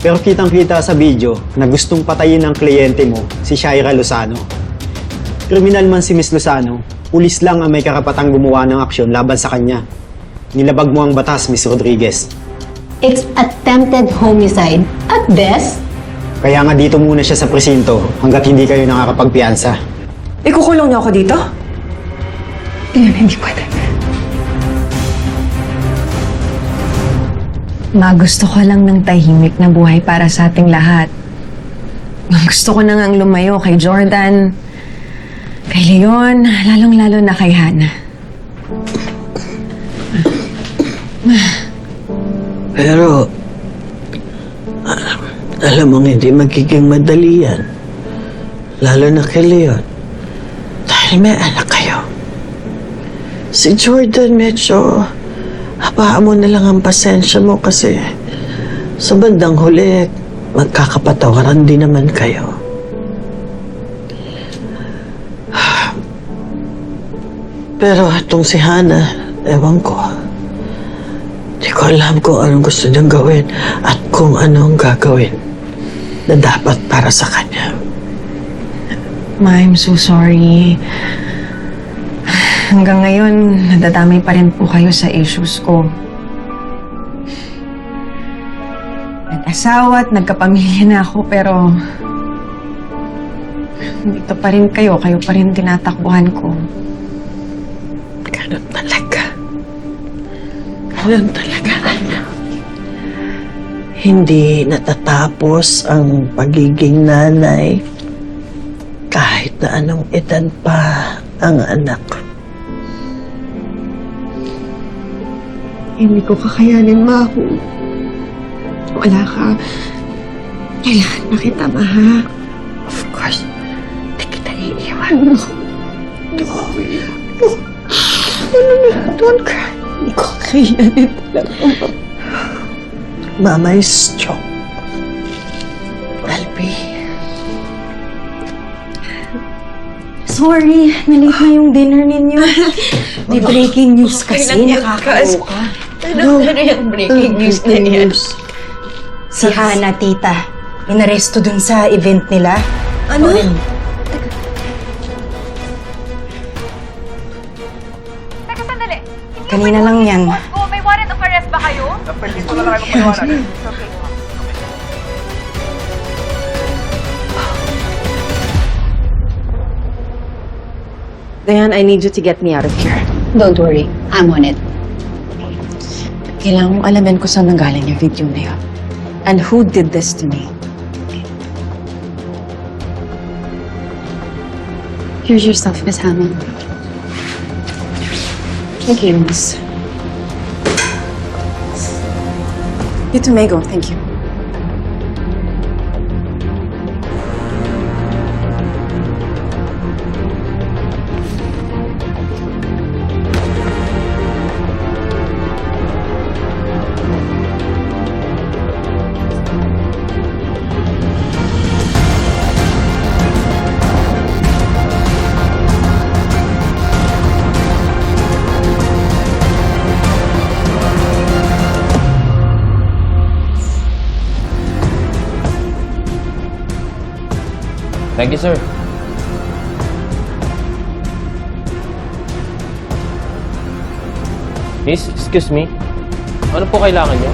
Pero kitang-kita sa video na gustong patayin ng kliyente mo, si Shaira Lozano. Kriminal man si Miss Lozano, pulis lang ang may karapatang gumawa ng aksyon laban sa kanya. Nilabag mo ang batas, Miss Rodriguez. It's attempted homicide at best. Kaya nga dito muna siya sa presinto hanggat hindi kayo nakakapagpiyansa. Ikukulong niyo ako dito? Hindi pwede. Gusto ko lang ng tahimik na buhay para sa ating lahat. Gusto ko na ngang lumayo kay Jordan, kay Leon, lalong-lalo na kay Hannah. Pero, alam mong hindi magiging madali yan. Lalo na kay Leon. Dahil may anak kayo. Si Jordan medyo habaan mo na lang ang pasensya mo kasi sa bandang huli, magkakapatawaran din naman kayo. Pero itong si Hannah, ewan ko. Di ko alam kung anong gusto niyang gawin at kung anong gagawin na dapat para sa kanya. Ma, I'm so sorry. Hanggang ngayon, nadadamay pa rin po kayo sa issues ko. Nag-asawa at nagkapamilya na ako, pero dito pa rin kayo pa rin tinatakbuhan ko. Ganun talaga. Ganun talaga, anak. Hindi natatapos ang pagiging nanay kahit na anong edad pa ang anak. Hindi ko kakayanin, Ma, kung wala ka. Kailangan na kita, Ma, ha? Of course, di kita iiwan. Don't cry. Hindi ko kakayanin talaga. Mama is strong. Albi. Sorry, na-late na yung dinner ninyo. May breaking news kasi, nakakaloka. Ano yung breaking news na yan? Si Hannah, tita. Inaresto dun sa event nila. Ano? Teka, sandali. Kanina lang yan. Oh, may warrant of arrest ba kayo? Dito na lang kayo magpaliwanag. Dayan, I need you to get me out of here. Don't worry, I'm on it. Kailangan mong alamin kung saan nanggaling yung video na yun. And who did this to me? Here's your stuff, Miss Hannah. Thank you, Miss. You too may go, thank you. Thank you, sir. Miss, excuse me. Ano po kailangan niyo?